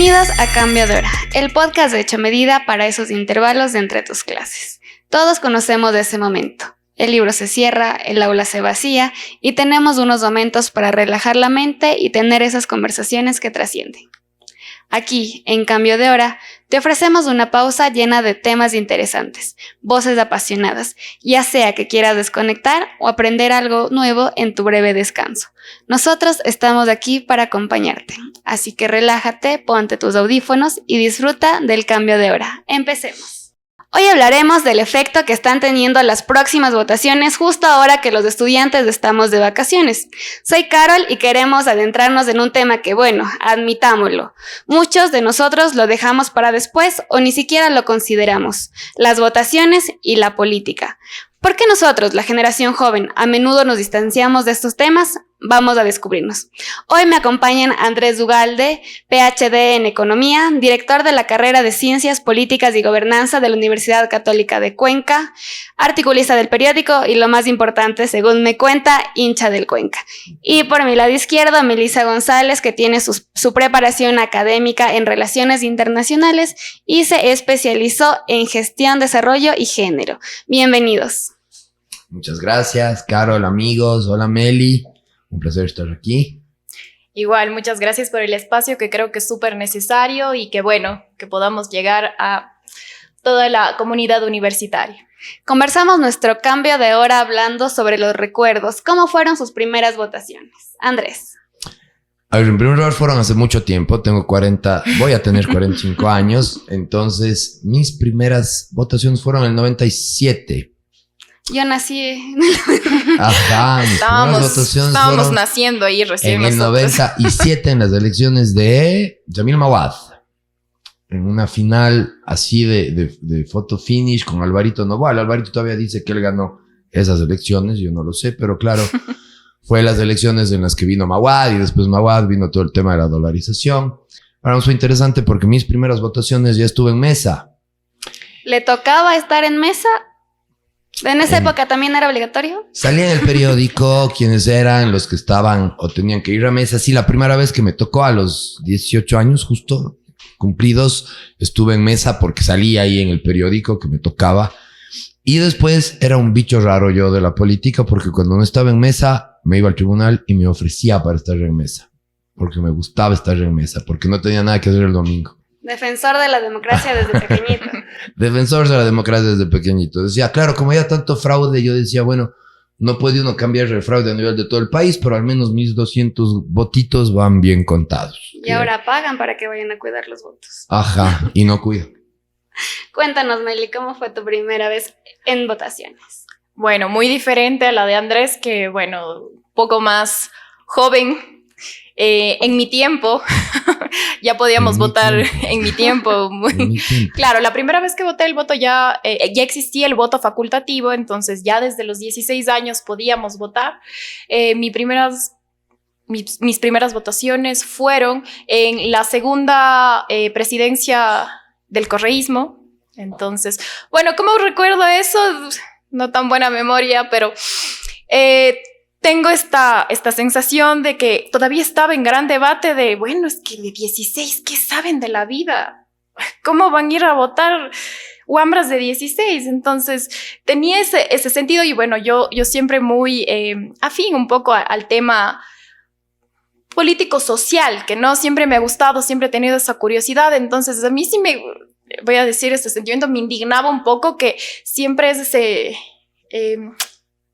Bienvenidos a Cambio de Hora, el podcast de Hecho Medida para esos intervalos de entre tus clases. Todos conocemos de ese momento. El libro se cierra, el aula se vacía y tenemos unos momentos para relajar la mente y tener esas conversaciones que trascienden. Aquí, en Cambio de Hora, te ofrecemos una pausa llena de temas interesantes, voces apasionadas, ya sea que quieras desconectar o aprender algo nuevo en tu breve descanso. Nosotros estamos aquí para acompañarte, así que relájate, ponte tus audífonos y disfruta del Cambio de Hora. Empecemos. Hoy hablaremos del efecto que están teniendo las próximas votaciones justo ahora que los estudiantes estamos de vacaciones. Soy Carol y queremos adentrarnos en un tema que, admitámoslo, muchos de nosotros lo dejamos para después o ni siquiera lo consideramos: las votaciones y la política. ¿Por qué nosotros, la generación joven, a menudo nos distanciamos de estos temas? Vamos a descubrirnos. Hoy me acompañan Andrés Ugalde, PhD en Economía, director de la carrera de Ciencias Políticas y Gobernanza de la Universidad Católica de Cuenca, articulista del periódico y, lo más importante, según me cuenta, hincha del Cuenca. Y por mi lado izquierdo, Melissa González, que tiene su preparación académica en Relaciones Internacionales y se especializó en Gestión, Desarrollo y Género. Bienvenidos. Muchas gracias, Carol, amigos. Hola, Meli. Un placer estar aquí. Igual, muchas gracias por el espacio, que creo que es súper necesario y que que podamos llegar a toda la comunidad universitaria. Conversamos nuestro cambio de hora hablando sobre los recuerdos. ¿Cómo fueron sus primeras votaciones? Andrés. A ver, en primer lugar, fueron hace mucho tiempo. Voy a tener 45 años. Entonces, mis primeras votaciones fueron en el 97. Yo nací Ajá, estábamos naciendo ahí recién. En nosotros. el 97, en las elecciones de Yamil Mawad. En una final así de photo finish con Alvarito Novoa. Alvarito todavía dice que él ganó esas elecciones, yo no lo sé, pero claro, fue las elecciones en las que vino Mawad y después Mawad vino todo el tema de la dolarización. Para mí fue interesante porque mis primeras votaciones ya estuve en mesa. ¿Le tocaba estar en mesa? ¿En esa época también era obligatorio? Salía en el periódico quiénes eran los que estaban o tenían que ir a mesa. Sí, la primera vez que me tocó a los 18 años, justo cumplidos, estuve en mesa porque salía ahí en el periódico que me tocaba. Y después era un bicho raro yo de la política porque cuando no estaba en mesa me iba al tribunal y me ofrecía para estar en mesa. Porque me gustaba estar en mesa, porque no tenía nada que hacer el domingo. Defensor de la democracia desde pequeñito. Defensor de la democracia desde pequeñito. Decía, claro, como había tanto fraude, yo decía, bueno, no puede uno cambiar el fraude a nivel de todo el país, pero al menos mis 200 votitos van bien contados. Y ahora pagan para que vayan a cuidar los votos. Ajá, y no cuidan. Cuéntanos, Meli, ¿cómo fue tu primera vez en votaciones? Bueno, muy diferente a la de Andrés, que poco más joven. En mi tiempo, ya podíamos votar en mi tiempo. Claro, la primera vez que voté el voto ya existía el voto facultativo, entonces ya desde los 16 años podíamos votar. Mis primeras votaciones fueron en la segunda presidencia del correísmo. Entonces, ¿cómo recuerdo eso? No tan buena memoria, pero tengo esta sensación de que todavía estaba en gran debate de, es que de 16, ¿qué saben de la vida? ¿Cómo van a ir a votar huambras de 16? Entonces, tenía ese sentido y yo siempre muy afín un poco al tema político-social, que no siempre me ha gustado, siempre he tenido esa curiosidad. Entonces, a mí voy a decir, este sentimiento me indignaba un poco, que siempre es ese...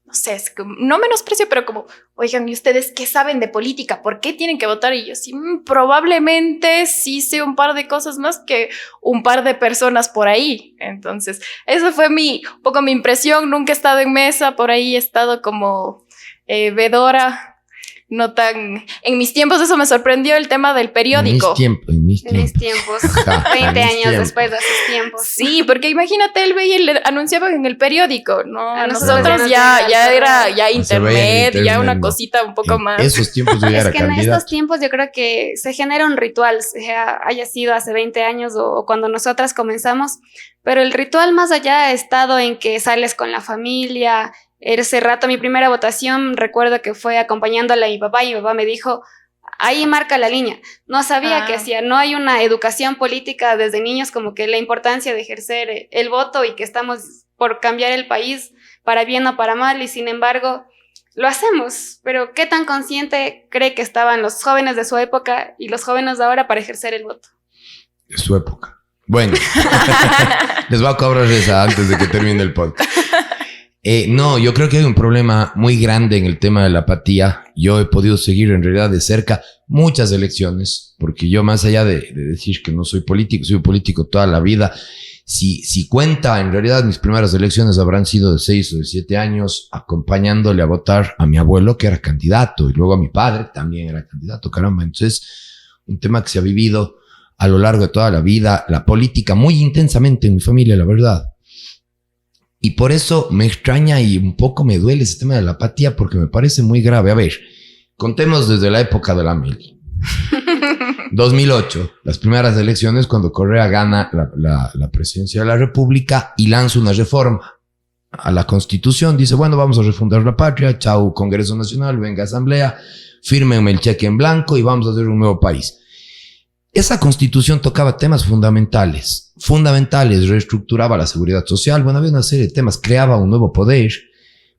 no sé, es como, no menosprecio, pero como, oigan, ¿y ustedes qué saben de política? ¿Por qué tienen que votar? Y yo sí, probablemente sí sé un par de cosas más que un par de personas por ahí. Entonces, esa fue un poco mi impresión. Nunca he estado en mesa, por ahí he estado como vedora. No tan... En mis tiempos eso me sorprendió, el tema del periódico. En mis tiempos. 20 años después de esos tiempos. Sí, porque imagínate, él veía y le anunciaban en el periódico, ¿no? A nosotros ya era internet, ya una cosita un poco más. Esos tiempos yo ya era candidato. En estos tiempos yo creo que se genera un ritual, haya sido hace 20 años o cuando nosotras comenzamos, pero el ritual más allá ha estado en que sales con la familia. Ese rato, mi primera votación, recuerdo que fue acompañándola a mi papá y mi papá me dijo, ahí marca la línea. No sabía qué hacía. No hay una educación política desde niños como que la importancia de ejercer el voto y que estamos por cambiar el país para bien o para mal y sin embargo lo hacemos. Pero ¿qué tan consciente cree que estaban los jóvenes de su época y los jóvenes de ahora para ejercer el voto? De su época. Bueno, les voy a cobrar esa antes de que termine el podcast. No, yo creo que hay un problema muy grande en el tema de la apatía. Yo he podido seguir en realidad de cerca muchas elecciones, porque yo más allá de decir que no soy político toda la vida. Si cuenta, en realidad mis primeras elecciones habrán sido de 6 o de 7 años, acompañándole a votar a mi abuelo, que era candidato, y luego a mi padre, también era candidato, caramba. Entonces, un tema que se ha vivido a lo largo de toda la vida, la política muy intensamente en mi familia, la verdad. Y por eso me extraña y un poco me duele ese tema de la apatía, porque me parece muy grave. A ver, contemos desde la época de la Meli. 2008, las primeras elecciones, cuando Correa gana la presidencia de la República y lanza una reforma a la Constitución. Dice, bueno, vamos a refundar la patria, chau Congreso Nacional, venga Asamblea, fírmenme el cheque en blanco y vamos a hacer un nuevo país. Esa Constitución tocaba temas fundamentales, reestructuraba la seguridad social, bueno, había una serie de temas, creaba un nuevo poder,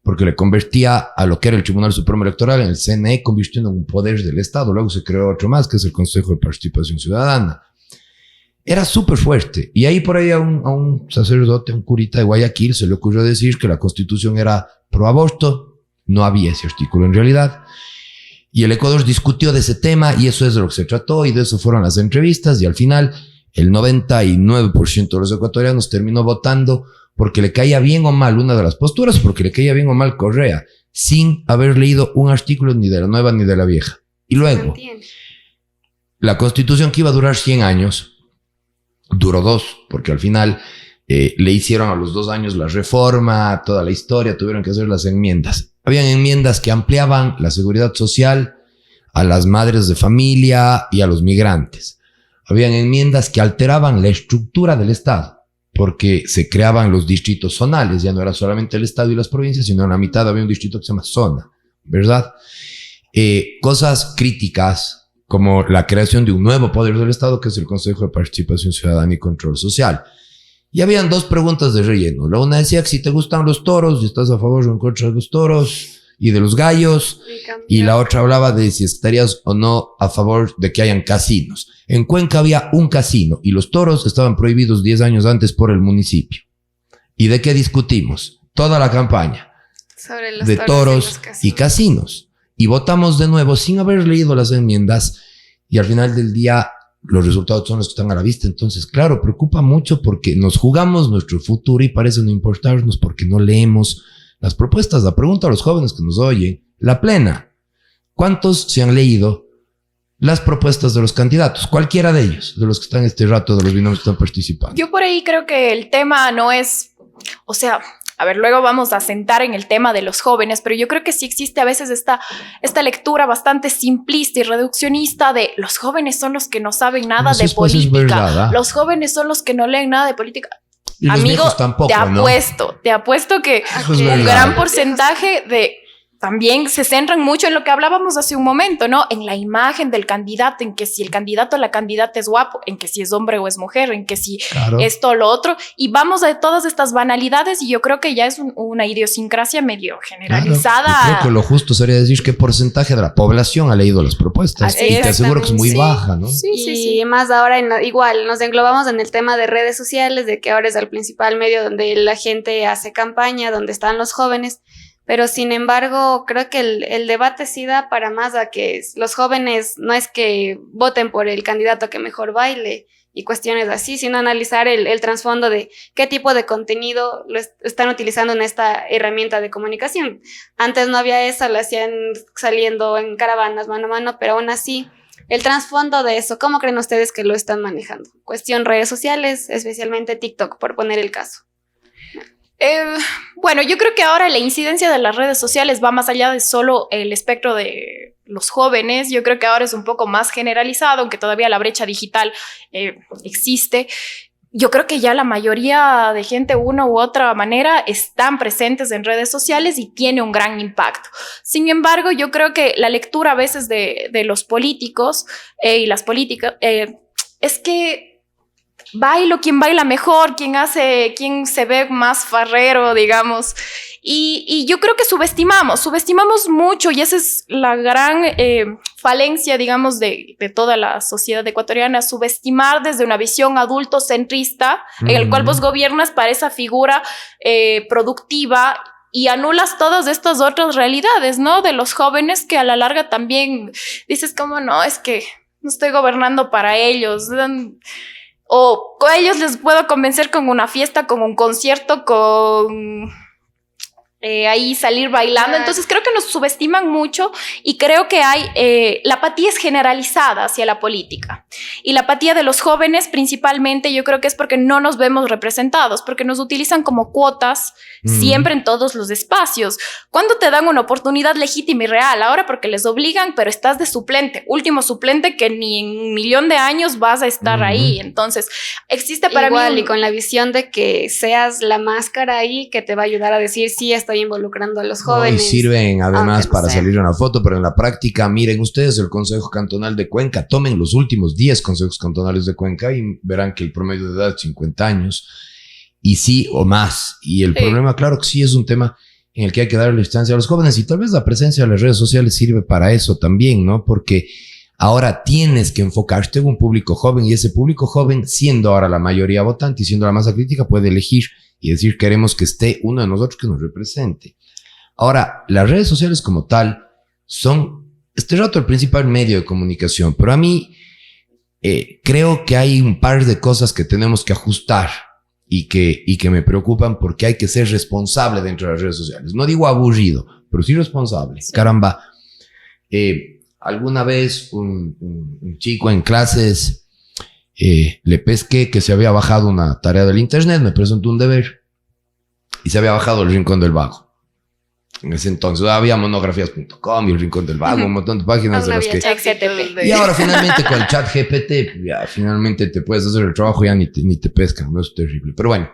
porque le convertía a lo que era el Tribunal Supremo Electoral en el CNE, convirtiendo en un poder del Estado. Luego se creó otro más, que es el Consejo de Participación Ciudadana. Era súper fuerte. Y ahí por ahí a un sacerdote, a un curita de Guayaquil, se le ocurrió decir que la Constitución era pro aborto. No había ese artículo en realidad. Y el Ecuador discutió de ese tema y eso es de lo que se trató y de eso fueron las entrevistas y al final el 99% de los ecuatorianos terminó votando porque le caía bien o mal una de las posturas, porque le caía bien o mal Correa, sin haber leído un artículo ni de la nueva ni de la vieja. Y luego, la Constitución que iba a durar 100 años, duró 2, porque al final le hicieron a los 2 años la reforma, toda la historia, tuvieron que hacer las enmiendas. Habían enmiendas que ampliaban la seguridad social a las madres de familia y a los migrantes. Habían enmiendas que alteraban la estructura del Estado, porque se creaban los distritos zonales, ya no era solamente el Estado y las provincias, sino en la mitad había un distrito que se llama zona, ¿verdad? Cosas críticas como la creación de un nuevo poder del Estado, que es el Consejo de Participación Ciudadana y Control Social. Y habían 2 preguntas de relleno. La una decía que si te gustan los toros, si estás a favor o en contra de los toros y de los gallos. Y la otra hablaba de si estarías o no a favor de que hayan casinos. En Cuenca había un casino y los toros estaban prohibidos 10 años antes por el municipio. ¿Y de qué discutimos? Toda la campaña. Sobre los de toros y casinos. Y votamos de nuevo sin haber leído las enmiendas y al final del día los resultados son los que están a la vista. Entonces, claro, preocupa mucho porque nos jugamos nuestro futuro y parece no importarnos porque no leemos las propuestas. La pregunta a los jóvenes que nos oyen, la plena. ¿Cuántos se han leído las propuestas de los candidatos? Cualquiera de ellos, de los que están este rato, de los binomios que están participando. Yo por ahí creo que el tema no es, o sea, a ver, luego vamos a sentar en el tema de los jóvenes, pero yo creo que sí existe a veces esta lectura bastante simplista y reduccionista de los jóvenes son los que no saben nada de política. Verdad, ¿eh? Los jóvenes son los que no leen nada de política. Y los amigo, tampoco, te apuesto que un gran porcentaje de también se centran mucho en lo que hablábamos hace un momento, ¿no? En la imagen del candidato, en que si el candidato o la candidata es guapo, en que si es hombre o es mujer, en que si esto o lo otro. Y vamos a todas estas banalidades y yo creo que ya es una idiosincrasia medio generalizada. Claro. Yo creo que lo justo sería decir qué porcentaje de la población ha leído las propuestas. Y te aseguro que es muy baja, ¿no? Sí. Más ahora, igual, nos englobamos en el tema de redes sociales, de que ahora es el principal medio donde la gente hace campaña, donde están los jóvenes. Pero sin embargo, creo que el debate sí da para más a que los jóvenes no es que voten por el candidato que mejor baile y cuestiones así, sino analizar el trasfondo de qué tipo de contenido lo están utilizando en esta herramienta de comunicación. Antes no había eso, lo hacían saliendo en caravanas mano a mano, pero aún así, el trasfondo de eso, ¿cómo creen ustedes que lo están manejando? Cuestión redes sociales, especialmente TikTok, por poner el caso. Bueno, yo creo que ahora la incidencia de las redes sociales va más allá de solo el espectro de los jóvenes. Yo creo que ahora es un poco más generalizado, aunque todavía la brecha digital existe. yo creo que ya la mayoría de gente, una u otra manera, están presentes en redes sociales y tiene un gran impacto. Sin embargo, yo creo que la lectura a veces de los políticos y las políticas es que quien baila mejor, quien se ve más farrero, digamos. Y yo creo que subestimamos mucho, y esa es la gran falencia, digamos, de toda la sociedad ecuatoriana, subestimar desde una visión adultocentrista, en el cual vos gobiernas para esa figura productiva y anulas todas estas otras realidades, ¿no? De los jóvenes, que a la larga también dices como, no, es que no estoy gobernando para ellos. O a ellos les puedo convencer con una fiesta, con un concierto, con ahí salir bailando. Entonces creo que nos subestiman mucho, y creo que la apatía es generalizada hacia la política. Y la apatía de los jóvenes principalmente, yo creo que es porque no nos vemos representados, porque nos utilizan como cuotas siempre en todos los espacios. ¿Cuándo te dan una oportunidad legítima y real? Ahora porque les obligan, pero estás de suplente, último suplente, que ni en un millón de años vas a estar ahí. Entonces existe para igual, mí y con la visión de que seas la máscara ahí que te va a ayudar a decir, sí, estoy involucrando a los jóvenes. No, y sirven además para sea. salir a una foto, pero en la práctica, miren ustedes el Consejo Cantonal de Cuenca, tomen los últimos 10 consejos cantonales de Cuenca y verán que el promedio de edad es 50 años, y sí o más. Y el problema, claro que sí, es un tema en el que hay que darle distancia a los jóvenes, y tal vez la presencia de las redes sociales sirve para eso también, ¿no? Porque ahora tienes que enfocarte en un público joven, y ese público joven, siendo ahora la mayoría votante y siendo la masa crítica, puede elegir y decir, queremos que esté uno de nosotros que nos represente. Ahora, las redes sociales como tal son este rato el principal medio de comunicación, pero a mí creo que hay un par de cosas que tenemos que ajustar y que me preocupan, porque hay que ser responsable dentro de las redes sociales. No digo aburrido, pero sí responsable. Sí. Caramba, alguna vez un chico en clases le pesqué que se había bajado una tarea del internet, me presentó un deber y se había bajado El Rincón del Vago. En ese entonces había monografías.com y El Rincón del Vago, un montón de páginas de las que... Y ahora finalmente con el chat GPT, ya finalmente te puedes hacer el trabajo, ya ni te pescan, no es terrible. Pero bueno,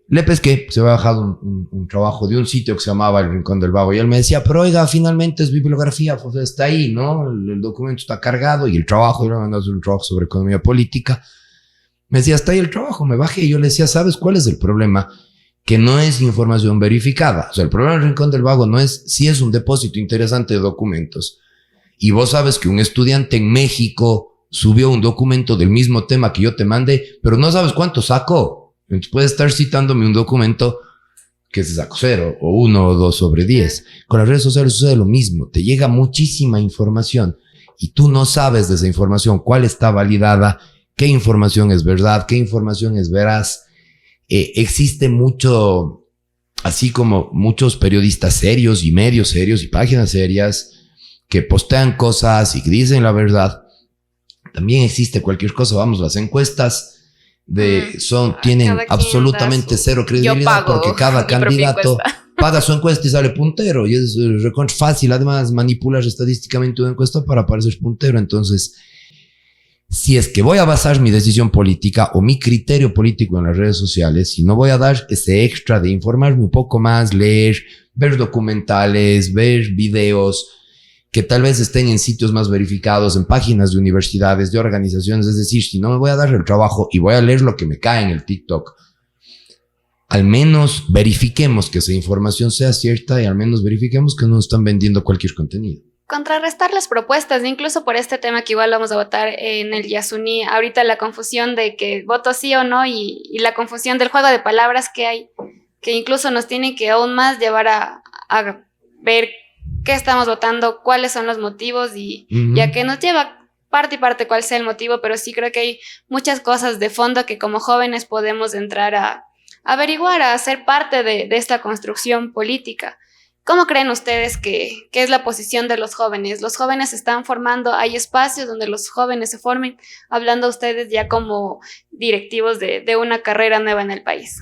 le pesqué, se había bajado un trabajo de un sitio que se llamaba El Rincón del Vago, y él me decía, pero oiga, finalmente es bibliografía, pues está ahí, ¿no? El documento está cargado, y el trabajo, yo le mandé a hacer un trabajo sobre economía política. Me decía, está ahí el trabajo, me bajé, y yo le decía, ¿sabes cuál es el problema? Que no es información verificada. O sea, el problema del Rincón del Vago no es si es un depósito interesante de documentos. Y vos sabes que un estudiante en México subió un documento del mismo tema que yo te mandé, pero no sabes cuánto sacó. Entonces puedes estar citándome un documento que se sacó 0 o 1 o 2 sobre 10. Con las redes sociales sucede lo mismo. Te llega muchísima información y tú no sabes de esa información cuál está validada, qué información es verdad, qué información es veraz. Existe mucho, así como muchos periodistas serios y medios serios y páginas serias que postean cosas y que dicen la verdad. También existe cualquier cosa, vamos, las encuestas tienen absolutamente cero credibilidad, porque cada candidato paga su encuesta y sale puntero, y es recontra fácil además manipular estadísticamente una encuesta para aparecer puntero. Entonces, si es que voy a basar mi decisión política o mi criterio político en las redes sociales, si no voy a dar ese extra de informarme un poco más, leer, ver documentales, ver videos que tal vez estén en sitios más verificados, en páginas de universidades, de organizaciones, es decir, si no me voy a dar el trabajo y voy a leer lo que me cae en el TikTok, al menos verifiquemos que esa información sea cierta, y al menos verifiquemos que no nos están vendiendo cualquier contenido. Contrarrestar las propuestas, incluso por este tema que igual vamos a votar en el Yasuní, ahorita la confusión de que voto sí o no, y la confusión del juego de palabras que hay, que incluso nos tiene que aún más llevar a ver qué estamos votando, cuáles son los motivos, y ya que nos lleva parte y parte cuál sea el motivo, pero sí creo que hay muchas cosas de fondo que como jóvenes podemos entrar a averiguar, a ser parte de esta construcción política. ¿Cómo creen ustedes que es la posición de los jóvenes? ¿Los jóvenes se están formando? ¿Hay espacios donde los jóvenes se formen? Hablando ustedes ya como directivos de una carrera nueva en el país.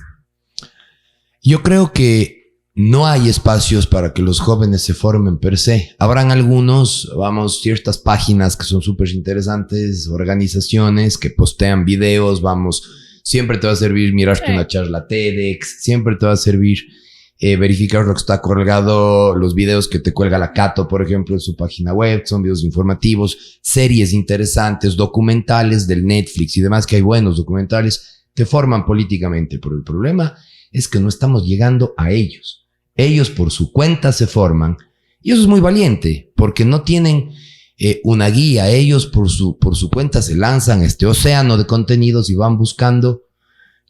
Yo creo que no hay espacios para que los jóvenes se formen per se. Habrán algunos, ciertas páginas que son súper interesantes, organizaciones que postean videos, siempre te va a servir mirarte una charla TEDx, siempre te va a servir verificar lo que está colgado, los videos que te cuelga la Cato, por ejemplo, en su página web, son videos informativos, series interesantes, documentales del Netflix y demás, que hay buenos documentales, te forman políticamente, pero el problema es que no estamos llegando a ellos. Ellos por su cuenta se forman, y eso es muy valiente, porque no tienen una guía, ellos por su cuenta se lanzan a este océano de contenidos y van buscando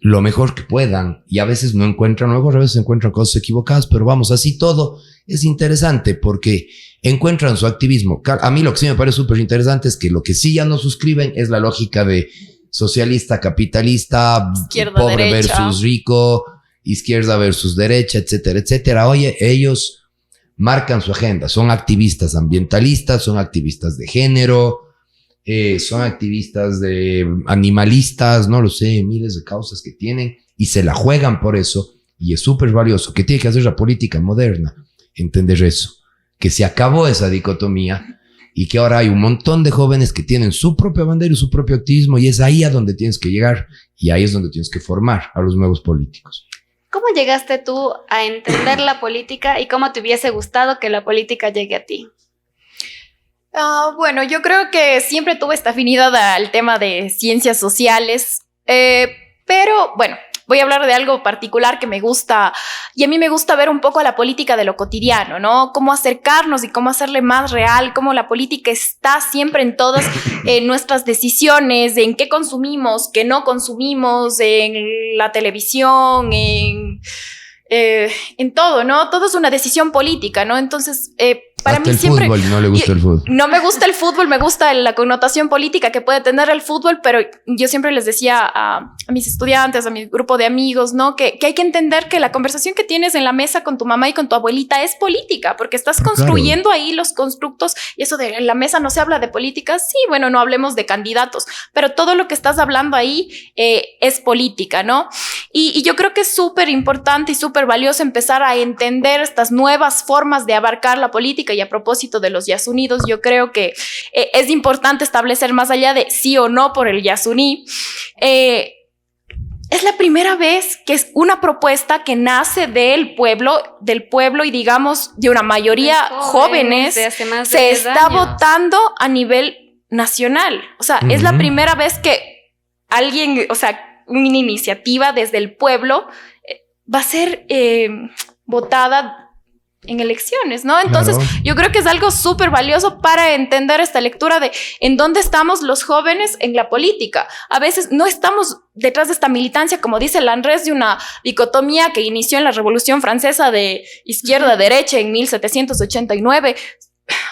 lo mejor que puedan, y a veces no encuentran lo mejor, a veces encuentran cosas equivocadas, pero vamos, así todo es interesante porque encuentran su activismo. A mí lo que sí me parece súper interesante es que lo que sí ya no suscriben es la lógica de socialista, capitalista, Izquierda, pobre derecha versus rico, izquierda versus derecha, etcétera, etcétera. Oye, ellos marcan su agenda, son activistas ambientalistas, son activistas de género, son activistas de animalistas, no lo sé, miles de causas que tienen y se la juegan por eso, y es súper valioso. ¿Qué tiene que hacer la política moderna? Entender eso, que se acabó esa dicotomía y que ahora hay un montón de jóvenes que tienen su propia bandera y su propio activismo, y es ahí a donde tienes que llegar, y ahí es donde tienes que formar a los nuevos políticos. ¿Cómo llegaste tú a entender la política y cómo te hubiese gustado que la política llegue a ti? Bueno, yo creo que siempre tuve esta afinidad al tema de ciencias sociales, pero bueno, voy a hablar de algo particular que me gusta, y a mí me gusta ver un poco a la política de lo cotidiano, ¿no? Cómo acercarnos y cómo hacerle más real, cómo la política está siempre en todas nuestras decisiones, en qué consumimos, qué no consumimos, en la televisión, en todo, ¿no? Todo es una decisión política, ¿no? Entonces, para hasta mí el siempre... fútbol, no le gusta el fútbol. No me gusta el fútbol, me gusta la connotación política que puede tener el fútbol, pero yo siempre les decía a mis estudiantes, a mi grupo de amigos, ¿no? Que hay que entender que la conversación que tienes en la mesa con tu mamá y con tu abuelita es política, porque estás construyendo ahí los constructos, y eso de en la mesa no se habla de política. Sí, bueno, no hablemos de candidatos, pero todo lo que estás hablando ahí es política, ¿no? Y yo creo que es súper importante y súper valioso empezar a entender estas nuevas formas de abarcar la política. Y a propósito de los Yasunidos, yo creo que es importante establecer, más allá de sí o no por el Yasuní, es la primera vez que es una propuesta que nace del pueblo y digamos de una mayoría jóvenes, se está votando a nivel nacional. O sea, es la primera vez que alguien, o sea, una iniciativa desde el pueblo va a ser votada en elecciones, ¿no? Entonces, claro, yo creo que es algo súper valioso para entender esta lectura de en dónde estamos los jóvenes en la política. A veces no estamos detrás de esta militancia, como dice Lanres, de una dicotomía que inició en la Revolución Francesa de izquierda-derecha en 1789.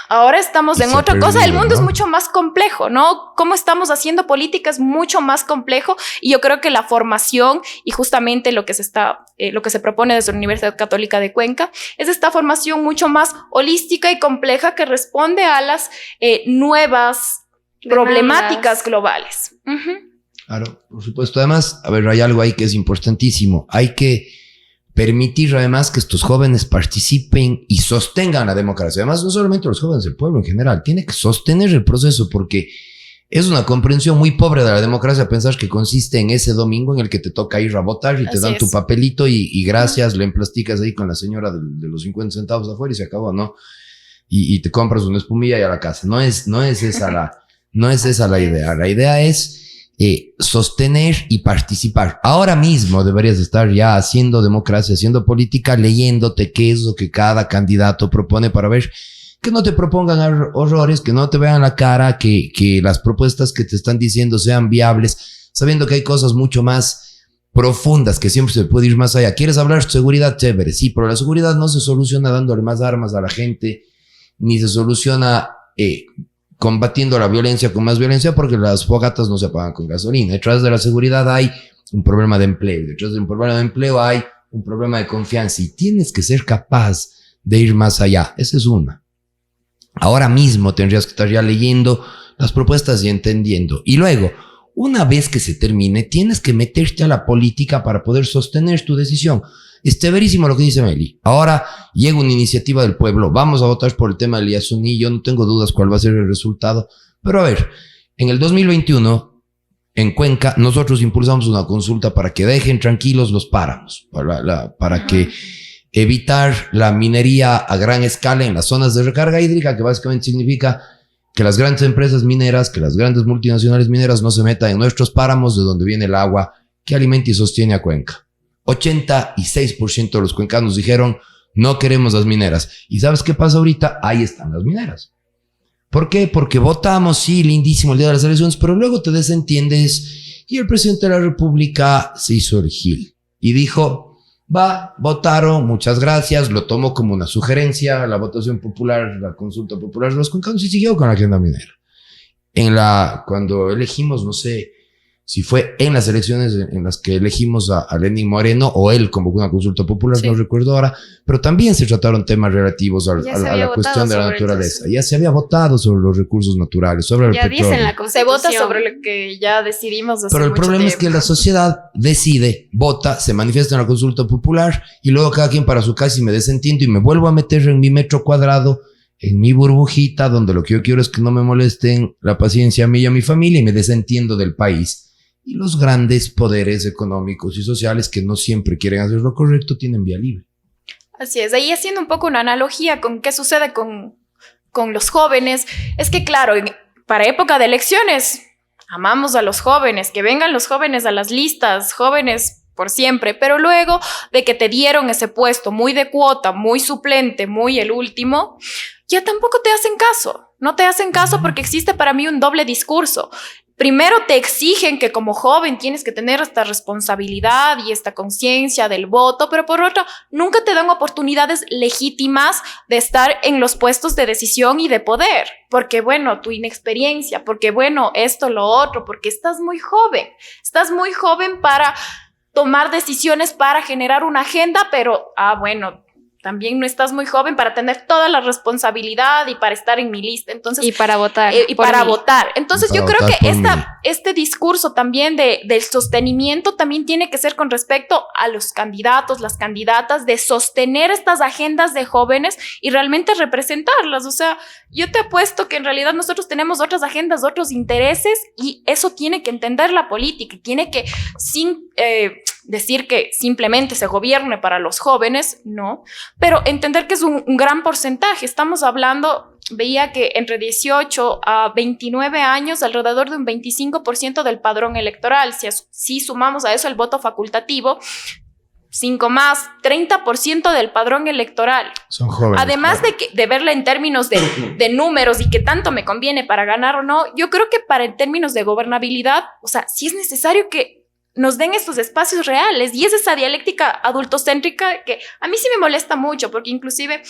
Ahora estamos en otra cosa. El mundo es mucho más complejo, ¿no? Cómo estamos haciendo política es mucho más complejo, y yo creo que la formación y justamente lo que se propone desde la Universidad Católica de Cuenca es esta formación mucho más holística y compleja que responde a las nuevas problemáticas globales. Claro, por supuesto. Además, a ver, hay algo ahí que es importantísimo. Hay que permitir además que estos jóvenes participen y sostengan la democracia. Además, no solamente los jóvenes, el pueblo en general tiene que sostener el proceso, porque es una comprensión muy pobre de la democracia pensar que consiste en ese domingo en el que te toca ir a votar y te dan tu papelito y gracias, le emplasticas ahí con la señora de los 50 centavos afuera y se acabó, ¿no? Y te compras una espumilla y a la casa. No es esa la idea. La idea es sostener y participar. Ahora mismo deberías estar ya haciendo democracia, haciendo política, leyéndote qué es lo que cada candidato propone para ver que no te propongan horrores, que no te vean la cara, que las propuestas que te están diciendo sean viables, sabiendo que hay cosas mucho más profundas, que siempre se puede ir más allá. ¿Quieres hablar de seguridad? Chévere, sí, pero la seguridad no se soluciona dándole más armas a la gente, ni se soluciona combatiendo la violencia con más violencia, porque las fogatas no se apagan con gasolina. Detrás de la seguridad hay un problema de empleo. Detrás de un problema de empleo hay un problema de confianza, y tienes que ser capaz de ir más allá. Esa es una. Ahora mismo tendrías que estar ya leyendo las propuestas y entendiendo. Y luego, una vez que se termine, tienes que meterte a la política para poder sostener tu decisión. Es verísimo lo que dice Meli. Ahora llega una iniciativa del pueblo. Vamos a votar por el tema del Yasuní. Yo no tengo dudas cuál va a ser el resultado. Pero a ver, en el 2021 en Cuenca, nosotros impulsamos una consulta para que dejen tranquilos los páramos, para que evitar la minería a gran escala en las zonas de recarga hídrica, que básicamente significa que las grandes empresas mineras, que las grandes multinacionales mineras no se metan en nuestros páramos de donde viene el agua que alimenta y sostiene a Cuenca. 86% de los cuencanos dijeron, no queremos las mineras. ¿Y sabes qué pasa ahorita? Ahí están las mineras. ¿Por qué? Porque votamos, sí, lindísimo el día de las elecciones, pero luego te desentiendes y el presidente de la República se hizo el gil y dijo, votaron, muchas gracias, lo tomo como una sugerencia, la votación popular, la consulta popular de los cuencanos y siguió con la agenda minera. Cuando elegimos, no sé si fue en las elecciones en las que elegimos a Lenín Moreno o él convocó una consulta popular, sí. No recuerdo ahora, pero también se trataron temas relativos a la cuestión de la naturaleza. Ya se había votado sobre los recursos naturales, sobre el petróleo. Dice en la Constitución. Se vota sobre lo que ya decidimos hace pero el problema es que la sociedad decide, vota, se manifiesta en la consulta popular y luego cada quien para su casa y me desentiendo y me vuelvo a meter en mi metro cuadrado, en mi burbujita, donde lo que yo quiero es que no me molesten la paciencia a mí y a mi familia y me desentiendo del país. Y los grandes poderes económicos y sociales que no siempre quieren hacer lo correcto tienen vía libre. Así es, ahí haciendo un poco una analogía con qué sucede con los jóvenes, es que claro, para época de elecciones amamos a los jóvenes, que vengan los jóvenes a las listas, jóvenes por siempre, pero luego de que te dieron ese puesto muy de cuota, muy suplente, muy el último, ya tampoco te hacen caso, no te hacen caso porque existe para mí un doble discurso. Primero te exigen que como joven tienes que tener esta responsabilidad y esta conciencia del voto, pero por otro, nunca te dan oportunidades legítimas de estar en los puestos de decisión y de poder. Porque bueno, tu inexperiencia, porque bueno, esto, lo otro, porque estás muy joven para tomar decisiones, para generar una agenda, pero bueno, también no estás muy joven para tener toda la responsabilidad y para estar en mi lista. Entonces, y para votar. Votar. Entonces, yo creo que este discurso también del sostenimiento también tiene que ser con respecto a los candidatos, las candidatas, de sostener estas agendas de jóvenes y realmente representarlas. O sea, yo te apuesto que en realidad nosotros tenemos otras agendas, otros intereses y eso tiene que entender la política. Tiene que, sin decir que simplemente se gobierne para los jóvenes, no, pero entender que es un gran porcentaje. Estamos hablando, veía que entre 18 a 29 años, alrededor de un 25% del padrón electoral. Si sumamos a eso el voto facultativo, 5 más, 30% del padrón electoral. Son jóvenes. Además claro. de verla en términos de números y qué tanto me conviene para ganar o no, yo creo que en términos de gobernabilidad, o sea, sí es necesario que nos den estos espacios reales y es esa dialéctica adultocéntrica que a mí sí me molesta mucho porque inclusive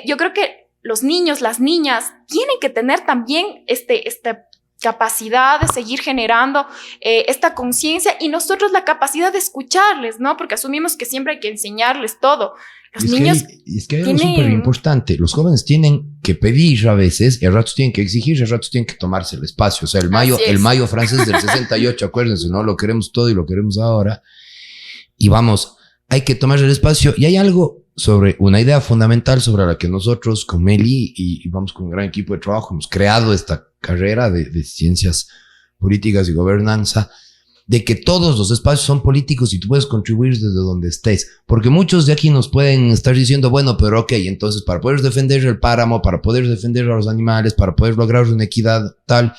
yo creo que los niños, las niñas tienen que tener también esta capacidad de seguir generando esta conciencia y nosotros la capacidad de escucharles, ¿no? Porque asumimos que siempre hay que enseñarles todo. Los niños es que hay algo súper importante. Los jóvenes tienen que pedir a veces, y a ratos tienen que exigir, y a ratos tienen que tomarse el espacio. O sea, el mayo francés del 68, acuérdense, ¿no? Lo queremos todo y lo queremos ahora. Y vamos, hay que tomar el espacio. Y hay algo sobre una idea fundamental sobre la que nosotros con Meli y vamos con un gran equipo de trabajo hemos creado esta carrera de ciencias políticas y gobernanza, de que todos los espacios son políticos y tú puedes contribuir desde donde estés. Porque muchos de aquí nos pueden estar diciendo, bueno, pero ok, entonces para poder defender el páramo, para poder defender a los animales, para poder lograr una equidad tal,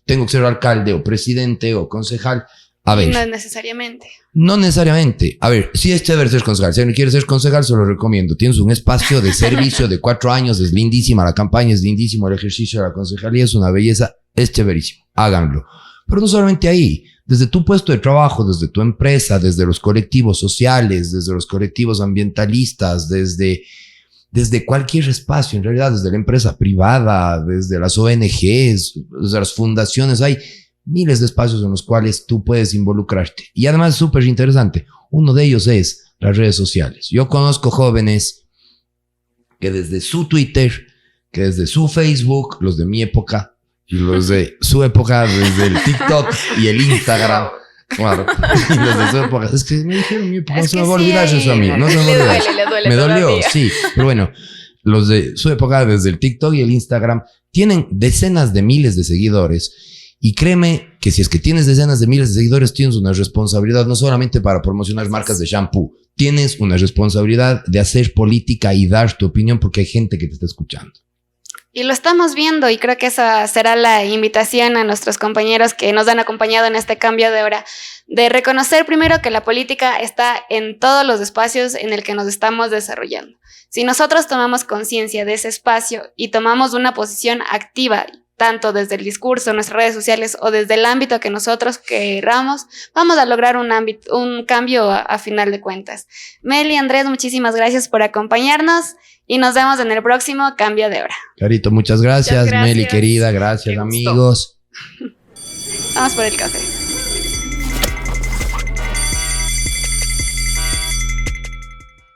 tengo que ser alcalde o presidente o concejal. A ver. No necesariamente. No necesariamente. A ver, sí es chévere ser concejal. Si alguien quiere ser concejal, se lo recomiendo. Tienes un espacio de servicio de 4 años, es lindísima la campaña, es lindísimo el ejercicio de la concejalía, es una belleza, es chéverísimo. Háganlo. Pero no solamente ahí. Desde tu puesto de trabajo, desde tu empresa, desde los colectivos sociales, desde los colectivos ambientalistas, desde cualquier espacio, en realidad, desde la empresa privada, desde las ONGs, desde las fundaciones, hay miles de espacios en los cuales tú puedes involucrarte. Y además es súper interesante. Uno de ellos es las redes sociales. Yo conozco jóvenes que desde su Twitter, que desde su Facebook, los de mi época, y los de su época, desde el TikTok y el Instagram. Claro. Y los de su época. Es que me dijeron mi época. No se me va a olvidar eso a mí. No se me va a olvidar. Le duele me dolió, todavía. sí. Pero bueno, los de su época, desde el TikTok y el Instagram, tienen decenas de miles de seguidores. Y créeme que si es que tienes decenas de miles de seguidores, tienes una responsabilidad no solamente para promocionar marcas de shampoo, tienes una responsabilidad de hacer política y dar tu opinión porque hay gente que te está escuchando. Y lo estamos viendo y creo que esa será la invitación a nuestros compañeros que nos han acompañado en este cambio de hora, de reconocer primero que la política está en todos los espacios en el que nos estamos desarrollando. Si nosotros tomamos conciencia de ese espacio y tomamos una posición activa, tanto desde el discurso, nuestras redes sociales o desde el ámbito que nosotros queramos, vamos a lograr un cambio a final de cuentas. Meli, Andrés, muchísimas gracias por acompañarnos y nos vemos en el próximo cambio de hora. Carito, muchas gracias. Muchas gracias. Meli, querida, gracias, Qué gusto. amigos. Vamos por el café.